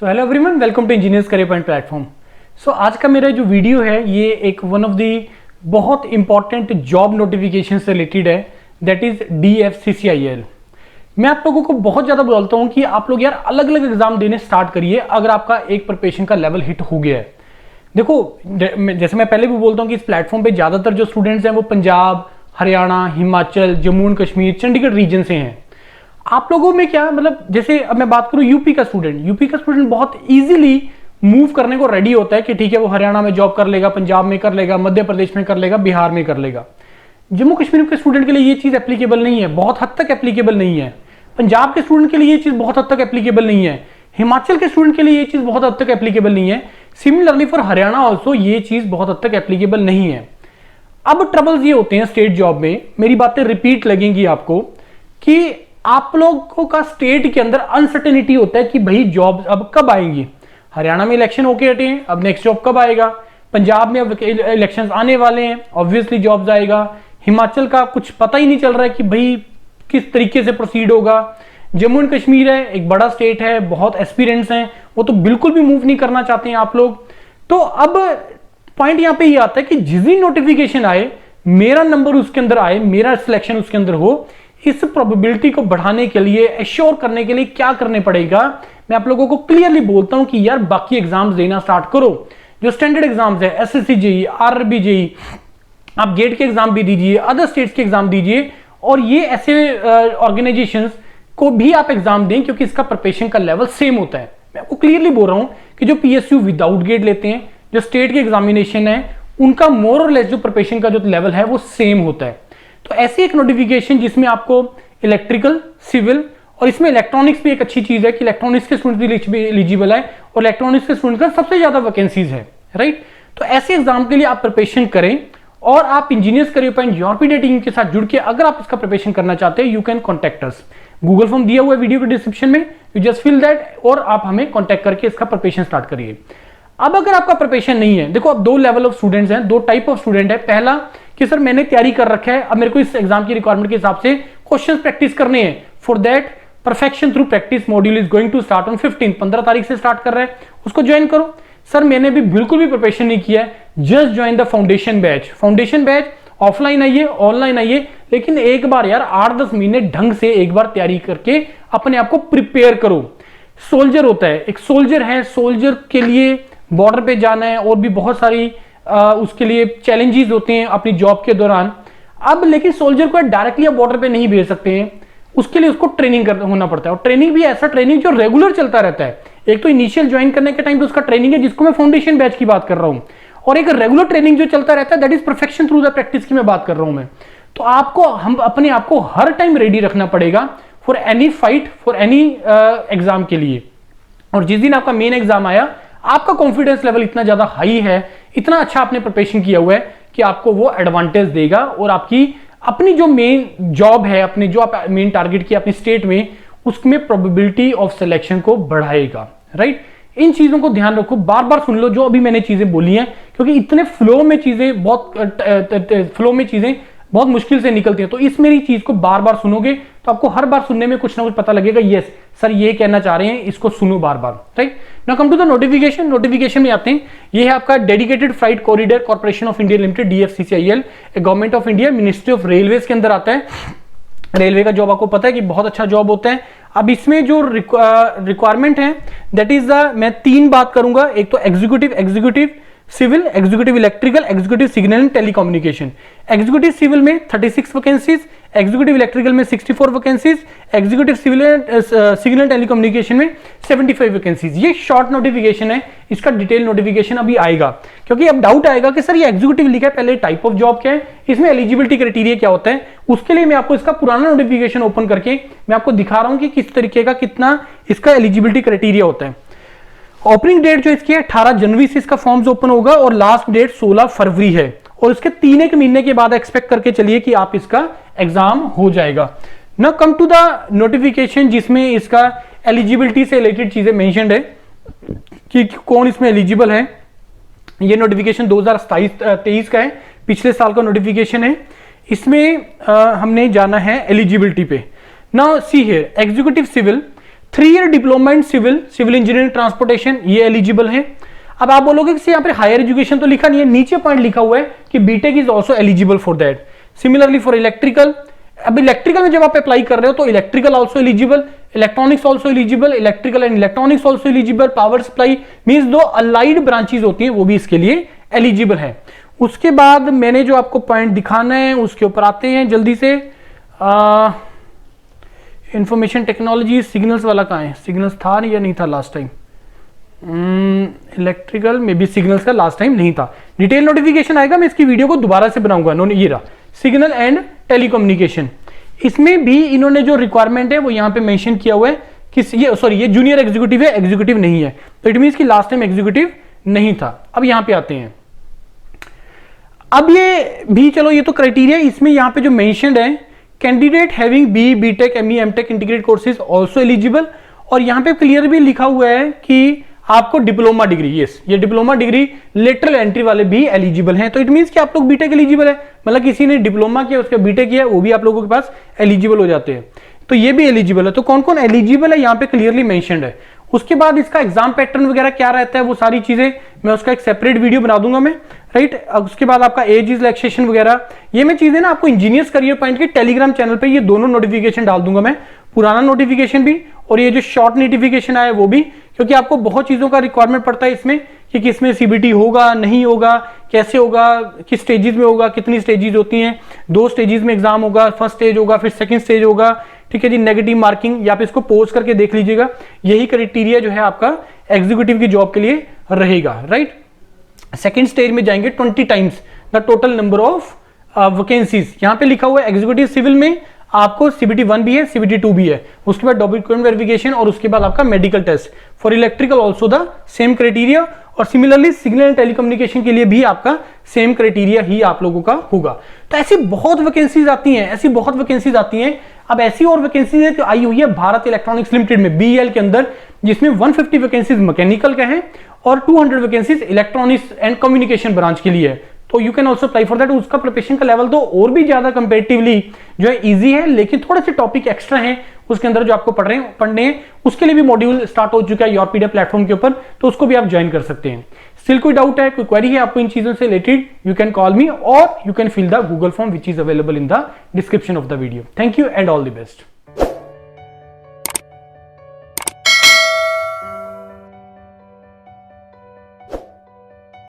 So hello everyone, welcome to engineers career point platform. So आज का मेरा जो वीडियो है ये एक वन ऑफ दी बहुत इंपॉर्टेंट जॉब नोटिफिकेशन से रिलेटेड है, दैट इज DFCCIL। मैं आप लोगों को बहुत ज़्यादा बोलता हूँ कि आप लोग यार अलग अलग एग्जाम देने स्टार्ट करिए अगर आपका एक प्रिपरेशन का लेवल हिट हो गया है। देखो, जैसे मैं पहले भी बोलता हूँ कि इस प्लेटफॉर्म पे ज़्यादातर जो स्टूडेंट्स हैं वो पंजाब, हरियाणा, हिमाचल, जम्मू एंड कश्मीर, चंडीगढ़ रीजन से हैं। आप लोगों में क्या मतलब, जैसे अब मैं बात करूं यूपी का स्टूडेंट बहुत इजीली मूव करने को रेडी होता है कि ठीक है वो हरियाणा में जॉब कर लेगा, पंजाब में कर लेगा, मध्य प्रदेश में कर लेगा, बिहार में कर लेगा। जम्मू कश्मीर के स्टूडेंट के लिए ये चीज एप्लीकेबल नहीं है, बहुत हद तक एप्लीकेबल नहीं है। पंजाब के स्टूडेंट के लिए ये चीज बहुत हद तक एप्लीकेबल नहीं है। हिमाचल के स्टूडेंट के लिए ये चीज बहुत हद तक एप्लीकेबल नहीं है। सिमिलरली फॉर हरियाणा ऑल्सो ये चीज बहुत हद तक एप्लीकेबल नहीं है। अब ट्रबल्स ये होते हैं स्टेट जॉब में, मेरी बातें रिपीट लगेंगी आपको, कि आप लोगों का स्टेट के अंदर अनसर्टेनिटी होता है कि भाई जॉब अब कब आएंगी। हरियाणा में इलेक्शन होके हटे हैं, अब नेक्स्ट जॉब कब आएगा। पंजाब में अब इलेक्शंस आने वाले हैं, ऑब्वियसली जॉब्स आएगा। हिमाचल का कुछ पता ही नहीं चल रहा है कि भाई किस तरीके से प्रोसीड होगा। जम्मू एंड कश्मीर है, एक बड़ा स्टेट है, बहुत एस्पिरेंट्स हैं, वो तो बिल्कुल भी मूव नहीं करना चाहते हैं आप लोग। तो अब पॉइंट यहां पे ये आता है कि जिस दिन नोटिफिकेशन आए, मेरा नंबर उसके अंदर आए, मेरा सिलेक्शन उसके अंदर हो, इस प्रोबेबिलिटी को बढ़ाने के लिए, एश्योर करने के लिए क्या करने पड़ेगा, मैं आप लोगों को क्लियरली बोलता हूं कि यार बाकी एग्जाम्स देना स्टार्ट करो। जो स्टैंडर्ड एग्जाम्स है, SSC JEE, RRB JEE, आप गेट के एग्जाम भी दीजिए, अदर स्टेट्स के एग्जाम दीजिए, और ये ऐसे ऑर्गेनाइजेशंस को भी आप एग्जाम दें क्योंकि इसका प्रिपरेशन का लेवल सेम होता है। मैं आपको क्लियरली बोल रहा हूं कि जो PSU विदाउट गेट लेते हैं, जो स्टेट के एग्जामिनेशन है, उनका मोर और लेस जो प्रिपरेशन का जो लेवल है वो सेम होता है। तो ऐसी एक नोटिफिकेशन जिसमें आपको इलेक्ट्रिकल, सिविल और इसमें इलेक्ट्रॉनिक्स भी एक अच्छी चीज है कि इलेक्ट्रॉनिक्स के स्टूडेंट भी एलिजिबल है और इलेक्ट्रॉनिक्स के स्टूडेंट का सबसे ज्यादा वैकेंसीज है, राइट। तो ऐसे एग्जाम के लिए आप प्रिपरेशन करें और आप इंजीनियर्स करियर पॉइंट यूआरपीडी टीम के साथ जुड़ के अगर आप इसका प्रिपरेशन करना चाहते हैं, you can contact us. Google form दिया हुआ है वीडियो के डिस्क्रिप्शन में, यू जस्ट फिल दैट और आप हमें कॉन्टेक्ट करके इसका प्रिपरेशन स्टार्ट करिए। अब अगर आपका प्रिपरेशन नहीं है, देखो अब दो लेवल ऑफ स्टूडेंट्स हैं, दो टाइप ऑफ स्टूडेंट है। पहला कि सर मैंने तैयारी कर रखा है, अब मेरे को इस एग्जाम की रिक्वायरमेंट के हिसाब से क्वेश्चंस प्रैक्टिस करने हैं। For that perfection through practice module is going to start on 15 तारीख से स्टार्ट कर रहा है, उसको ज्वाइन करो। सर मैंने भी बिल्कुल भी प्रिपरेशन नहीं किया है, just join the foundation batch offline आइए, ऑनलाइन आइए, लेकिन एक बार यार 8-10 महीने ढंग से एक बार तैयारी करके अपने आप को प्रिपेयर करो। सोल्जर होता है, एक सोल्जर है, सोल्जर के लिए बॉर्डर पे जाना है और भी बहुत सारी उसके लिए चैलेंजेस होते हैं अपनी जॉब के दौरान। अब लेकिन सोल्जर को डायरेक्टली आप बॉर्डर पे नहीं भेज सकते हैं, उसके लिए उसको ट्रेनिंग होना पड़ता है, और ट्रेनिंग भी ऐसा ट्रेनिंग जो रेगुलर चलता रहता है। एक तो इनिशियल ज्वाइन करने के टाइम पे उसका ट्रेनिंग है जिसको मैं फाउंडेशन बैच की बात कर रहा हूं, और एक रेगुलर ट्रेनिंग जो चलता रहता है that is perfection through the practice की मैं बात कर रहा हूं मैं। तो आपको हम अपने आप को हर टाइम रेडी रखना पड़ेगा for any fight, for any exam के लिए। और जिस दिन आपका मेन एग्जाम आया, आपका कॉन्फिडेंस लेवल इतना ज्यादा हाई है, इतना अच्छा आपने प्रिपरेशन किया हुआ है कि आपको वो एडवांटेज देगा और आपकी अपनी जो मेन जॉब है, अपने जो आप मेन टारगेट की अपनी स्टेट में, उसमें प्रोबेबिलिटी ऑफ सिलेक्शन को बढ़ाएगा, राइट। इन चीजों को ध्यान रखो, बार बार सुन लो जो अभी मैंने चीजें बोली हैं, क्योंकि इतने फ्लो में चीजें बहुत मुश्किल से निकलती हैं। तो इस मेरी चीज को बार बार सुनोगे तो आपको हर बार सुनने में कुछ ना कुछ पता लगेगा, यस सर ये कहना चाह रहे हैं, इसको सुनो बार बार, right. Now come to the notification में आते हैं। ये है आपका dedicated freight corridor corporation of India limited, DFCCIL, government of India, ministry of railways के अंदर आता है। रेलवे का जॉब आपको पता है कि बहुत अच्छा जॉब होता है। अब इसमें जो रिक्वायरमेंट है दैट इज मैं 3 बात करूंगा, एक तो executive civil, executive electrical, executive signal and telecommunication. Executive civil में 36 वैकेंसीज, एग्जीक्यूटिव इलेक्ट्रिकल में 64 वैकेंसीज, एग्जीक्यूटिव सिग्नल टेलीकम्युनिकेशन में 75 वैकेंसीज। ये शॉर्ट नोटिफिकेशन है, इसका डिटेल नोटिफिकेशन अभी आएगा, क्योंकि अब डाउट आएगा कि सर ये एग्जीक्यूटिव लिखा है, पहले टाइप ऑफ जॉब क्या है, इसमें एलिजिबिलिटी क्राइटेरिया क्या होता है। उसके लिए मैं आपको इसका पुराना नोटिफिकेशन ओपन करके मैं आपको दिखा रहा हूं कि किस तरीके का कितना इसका एलिजिबिलिटी क्राइटेरिया होता है। ओपनिंग डेट जो इसकी है 18 जनवरी से इसका फॉर्म्स ओपन होगा और लास्ट डेट 16 फरवरी है, और इसके 3 महीने के बाद एक्सपेक्ट करके चलिए कि आप इसका एग्जाम हो जाएगा। Now come to the notification जिसमें इसका एलिजिबिलिटी से रिलेटेड चीजें मेंशन्ड है कि कौन इसमें एलिजिबल है। ये नोटिफिकेशन 2023 का है, पिछले साल का नोटिफिकेशन है। इसमें हमने जाना है एलिजिबिलिटी पे। Now see here, executive civil 3 year diploma in civil engineering transportation, ये एलिजिबल है। अब आप बोलोगे कि यहाँ पे हायर एजुकेशन तो लिखा नहीं है, नीचे पॉइंट लिखा हुआ है कि BTech is also eligible for that. Similarly for electrical, अब इलेक्ट्रिकल में जब आप अप्लाई कर रहे हो तो electrical also eligible, electronics also eligible, electrical and electronics also eligible, power supply means दो अलाइड ब्रांचेज होती हैं वो भी इसके लिए एलिजिबल है। उसके बाद मैंने जो आपको पॉइंट दिखाना है उसके ऊपर आते हैं जल्दी से। इंफॉर्मेशन टेक्नोलॉजी सिग्नल्स वाला कहाँ है, सिग्नल्स था या नहीं था लास्ट टाइम? इलेक्ट्रिकल में भी सिग्नल्स का लास्ट टाइम नहीं था। डिटेल नोटिफिकेशन आएगा, मैं इसकी वीडियो को दोबारा से बनाऊंगा। ये रहा सिग्नल एंड टेलीकम्युनिकेशन, इसमें भी इन्होंने जो रिक्वायरमेंट है वो यहाँ पे मेंशन किया हुआ है कि ये जूनियर एग्जीक्यूटिव है, एग्जीक्यूटिव नहीं है, तो इट मींस कि लास्ट टाइम एग्जीक्यूटिव नहीं था। अब यहाँ पे आते हैं, अब ये भी चलो ये तो क्राइटेरिया, इसमें यहाँ पे जो मेंशन्ड है candidate having BTech, ME, MTech integrated courses also eligible, और यहाँ पे क्लियर भी लिखा हुआ है कि आपको डिप्लोमा डिग्री, यस ये डिप्लोमा डिग्री लेटरल एंट्री वाले भी एलिजिबल हैं। तो इट मींस कि आप लोग बीटेक एलिजिबल है, मतलब किसी ने डिप्लोमा किया उसका बीटेक किया वो भी आप लोगों के पास एलिजिबल हो जाते हैं, तो ये भी एलिजिबल है। तो कौन कौन एलिजिबल है यहाँ पे क्लियरली मेंशन्ड है। उसके बाद इसका एग्जाम पैटर्न वगैरह क्या रहता है वो सारी चीजें मैं उसका एक सेपरेट वीडियो बना दूंगा मैं, राइट। उसके बाद आपका एज इज रिलैक्सेशन वगैरह ये मैं चीजें ना आपको इंजीनियर्स करियर पॉइंट के टेलीग्राम चैनल पे ये दोनों नोटिफिकेशन डाल दूंगा मैं, पुराना नोटिफिकेशन भी और ये जो शॉर्ट नोटिफिकेशन आया वो भी, क्योंकि आपको बहुत चीजों का रिक्वायरमेंट पड़ता है इसमें कि किसमें सीबीटी होगा नहीं होगा, कैसे होगा, किस स्टेजेस में होगा, कितनी स्टेजेस होती हैं, 2 स्टेजेस में एग्जाम होगा, फर्स्ट स्टेज होगा फिर सेकंड स्टेज होगा, ठीक है जी। नेगेटिव मार्किंग या पे इसको पोस्ट करके देख लीजिएगा, यही क्राइटेरिया जो है आपका एग्जीक्यूटिव की जॉब के लिए रहेगा, राइट। सेकंड स्टेज में जाएंगे 20 times the total number of vacancies, यहाँ पे लिखा हुआ है एग्जीक्यूटिव सिविल में आपको सीबीटी 1 भी है, सीबीटी 2 भी है, उसके बाद डॉक्यूमेंट वेरिफिकेशन और उसके बाद आपका medical test. For electrical also the same criteria, और सिमिलरली सिग्नल एंड टेलीकम्युनिकेशन के लिए भी आपका सेम क्राइटेरिया ही आप लोगों का होगा। तो ऐसी बहुत वैकेंसीज आती हैं, ऐसी बहुत वैकेंसीज आती हैं। अब ऐसी और वैकेंसीज है आई हुई है भारत इलेक्ट्रॉनिक्स लिमिटेड में, बीईएल के अंदर, जिसमें 150 वैकेंसीज मैकेनिकल के हैं और 200 vacancies electronics and communication branch के लिए है। तो you can also apply for that. उसका प्रिपरेशन का लेवल तो और भी ज्यादा कंपेरेटिवली जो है इजी है, लेकिन थोड़े से टॉपिक एक्स्ट्रा हैं उसके अंदर जो आपको पढ़ने हैं। उसके लिए भी मॉड्यूल स्टार्ट हो चुका है योरपीडिया प्लेटफॉर्म के ऊपर, तो उसको भी आप ज्वाइन कर सकते हैं। स्टिल कोई डाउट है, कोई क्वेरी है आपको इन चीजों से related, you can call me और you can fill the Google form which is available in the description of the video. Thank you and all the best.